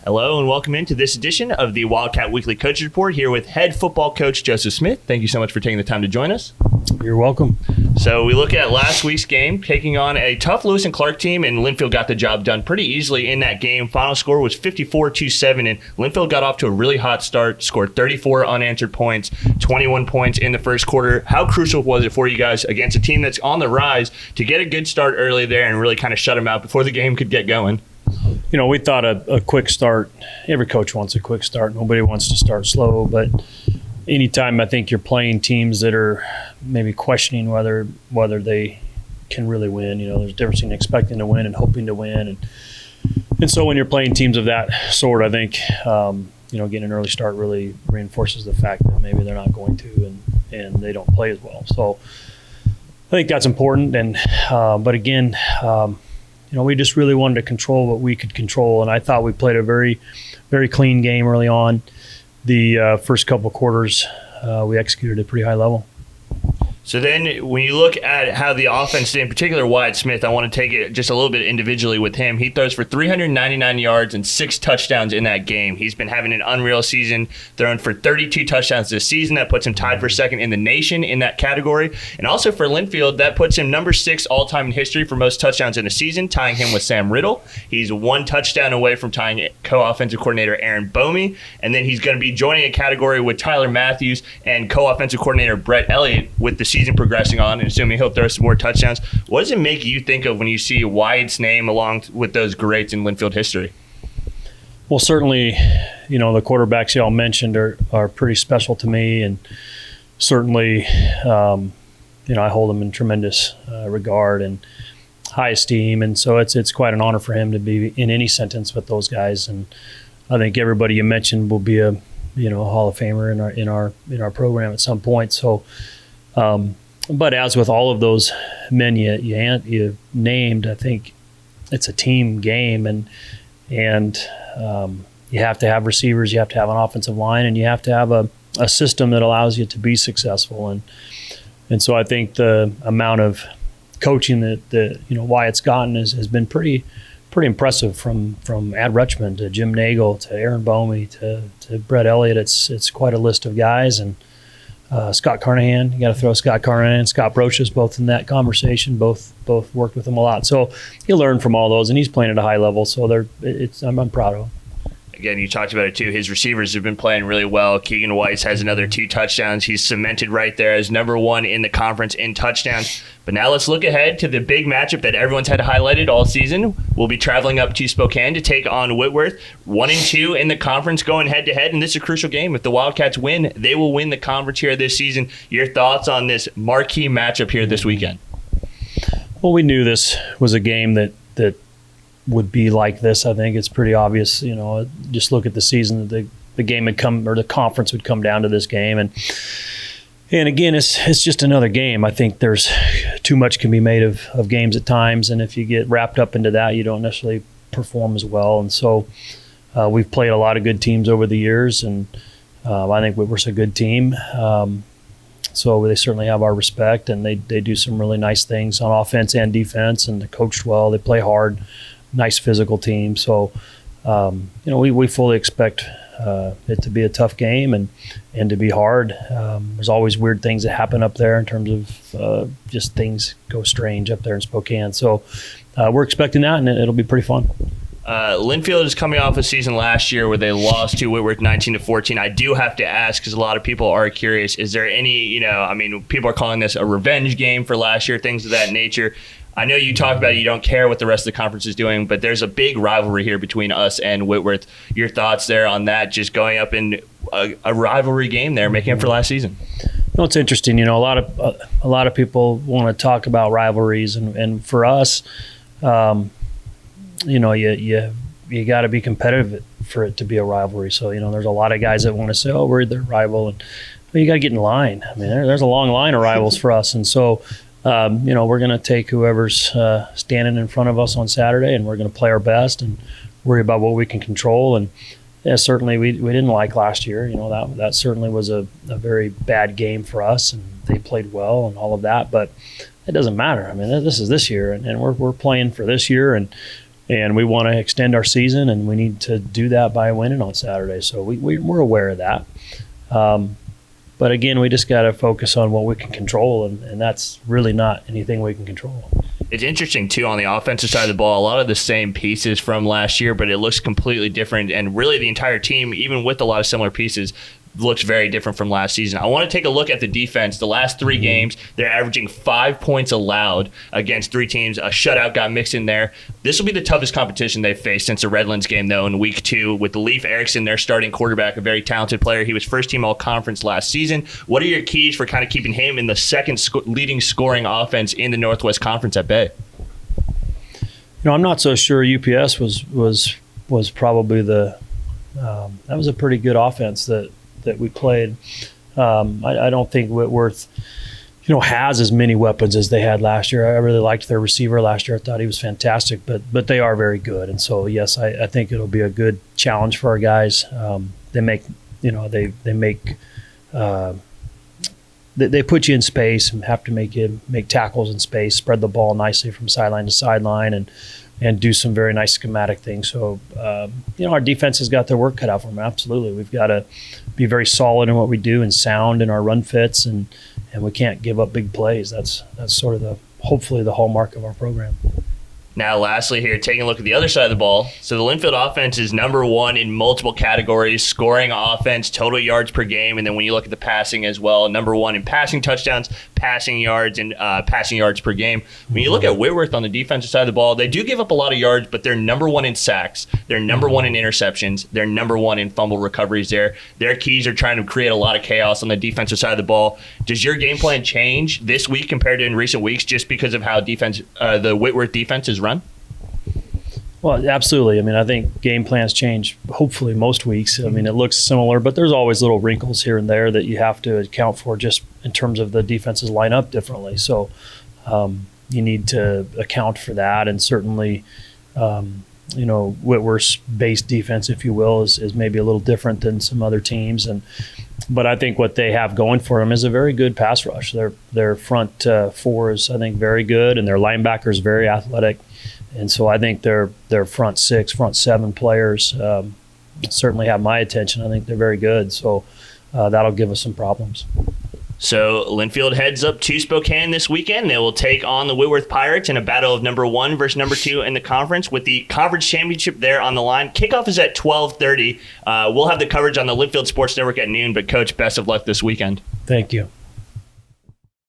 Hello and welcome into this edition of the Wildcat Weekly Coach Report here with head football coach Joseph Smith. Thank you so much for taking the time to join us. You're welcome. So we look at last week's game, taking on a tough Lewis and Clark team, and Linfield got the job done pretty easily in that game. Final score was 54-7, and Linfield got off to a really hot start, scored 34 unanswered points, 21 points in the first quarter. How crucial was it for you guys against a team that's on the rise to get a good start early there and really kind of shut them out before the game could get going? You know, we thought a quick start. Every coach wants a quick start. Nobody wants to start slow. But anytime I think you're playing teams that are maybe questioning whether they can really win, you know, there's a difference between expecting to win and hoping to win. And so when you're playing teams of that sort, I think, you know, getting an early start really reinforces the fact that maybe they're not going to and they don't play as well. So I think that's important. And but again, you know, we just really wanted to control what we could control, and I thought we played a very, very clean game early on. The first couple of quarters, we executed at a pretty high level. So then when you look at how the offense did, in particular Wyatt Smith, I want to take it just a little bit individually with him. He throws for 399 yards and 6 touchdowns in that game. He's been having an unreal season, throwing for 32 touchdowns this season. That puts him tied for second in the nation in that category. And also for Linfield, that puts him number 6 all-time in history for most touchdowns in a season, tying him with Sam Riddle. He's 1 touchdown away from tying co-offensive coordinator Aaron Bomey. And then he's going to be joining a category with Tyler Matthews and co-offensive coordinator Brett Elliott with the season progressing on, and assuming he'll throw some more touchdowns. What does it make you think of when you see Wyatt's name along with those greats in Linfield history? Well, certainly, you know, the quarterbacks y'all mentioned are pretty special to me, and certainly, you know, I hold them in tremendous regard and high esteem, and so it's quite an honor for him to be in any sentence with those guys. And I think everybody you mentioned will be a Hall of Famer in our program at some point. So. But as with all of those men you named, I think it's a team game, and you have to have receivers, you have to have an offensive line, and you have to have a system that allows you to be successful. And so I think the amount of coaching that Wyatt's gotten has been pretty impressive from Ad Rutschman to Jim Nagel to Aaron Bomey to Brett Elliott. It's quite a list of guys, and Scott Carnahan, you got to throw Scott Carnahan and Scott Brochus both in that conversation. Both worked with him a lot, so you learn from all those, and he's playing at a high level. So I'm proud of him. Again, you talked about it too. His receivers have been playing really well. Keegan Weiss has another 2 touchdowns. He's cemented right there as number 1 in the conference in touchdowns. But now let's look ahead to the big matchup that everyone's had highlighted all season. We'll be traveling up to Spokane to take on Whitworth, 1-2 in the conference, going head-to-head, and this is a crucial game. If the Wildcats win, they will win the conference here this season. Your thoughts on this marquee matchup here this weekend? Well, we knew this was a game that would be like this. I think it's pretty obvious. You know, just look at the season that the game would come, or the conference would come down to this game, and again, it's just another game. I think there's too much can be made of games at times, and if you get wrapped up into that, you don't necessarily perform as well. And so we've played a lot of good teams over the years, and I think Whitworth's a good team. So they certainly have our respect, and they do some really nice things on offense and defense, and they're coached well. They play hard, nice physical team. So, we fully expect it to be a tough game and to be hard. There's always weird things that happen up there in terms of just things go strange up there in Spokane. So we're expecting that, and it'll be pretty fun. Linfield is coming off a season last year where they lost to Whitworth 19-14. I do have to ask, because a lot of people are curious, is there any, people are calling this a revenge game for last year, things of that nature. I know you talked about you don't care what the rest of the conference is doing, but there's a big rivalry here between us and Whitworth. Your thoughts there on that, just going up in a rivalry game there, making up for last season? No, it's interesting. A lot of people want to talk about rivalries, and for us, you got to be competitive for it to be a rivalry. So there's a lot of guys that want to say, "Oh, we're their rival," and you got to get in line. I mean, there's a long line of rivals for us, and so. We're going to take whoever's standing in front of us on Saturday, and we're going to play our best and worry about what we can control. And certainly we didn't like last year. That certainly was a very bad game for us, and they played well and all of that. But it doesn't matter. I mean, this is this year, and we're playing for this year, and and we want to extend our season, and we need to do that by winning on Saturday. So we're aware of that. But again, we just got to focus on what we can control, and that's really not anything we can control. It's interesting, too, on the offensive side of the ball, a lot of the same pieces from last year, but it looks completely different. And really the entire team, even with a lot of similar pieces, looks very different from last season. I want to take a look at the defense. The last 3 games, they're averaging 5 points allowed against 3 teams. A shutout got mixed in there. This will be the toughest competition they've faced since the Redlands game, though, in week 2 with Leif Erickson, their starting quarterback, a very talented player. He was first-team all-conference last season. What are your keys for kind of keeping him in the second leading scoring offense in the Northwest Conference at bay? I'm not so sure UPS was probably that was a pretty good offense that we played. I don't think Whitworth, has as many weapons as they had last year. I really liked their receiver last year. I thought he was fantastic, but they are very good. And so, yes, I think it'll be a good challenge for our guys. They make, they put you in space and have to make tackles in space, spread the ball nicely from sideline to sideline, and do some very nice schematic things. So, our defense has got their work cut out for them. Absolutely. We've got to be very solid in what we do and sound in our run fits, and we can't give up big plays. That's sort of hopefully the hallmark of our program. Now, lastly here, taking a look at the other side of the ball. So the Linfield offense is number 1 in multiple categories, scoring offense, total yards per game, and then when you look at the passing as well, number 1 in passing touchdowns, passing yards, and passing yards per game. When you look at Whitworth on the defensive side of the ball, they do give up a lot of yards, but they're number 1 in sacks. They're number 1 in interceptions. They're number 1 in fumble recoveries there. Their keys are trying to create a lot of chaos on the defensive side of the ball. Does your game plan change this week compared to in recent weeks just because of how the Whitworth defense is run? Well, absolutely. I think game plans change hopefully most weeks. It looks similar, but there's always little wrinkles here and there that you have to account for just in terms of the defenses line up differently. So you need to account for that, and certainly Whitworth's base defense, if you will, is maybe a little different than some other teams. But I think what they have going for them is a very good pass rush. Their front 4 is, I think, very good, and their linebackers very athletic. And so I think their front 6, front 7 players certainly have my attention. I think they're very good. So that'll give us some problems. So Linfield heads up to Spokane this weekend. They will take on the Whitworth Pirates in a battle of number 1 versus number 2 in the conference, with the conference championship there on the line. Kickoff is at 12:30. We'll have the coverage on the Linfield Sports Network at noon. But, Coach, best of luck this weekend. Thank you.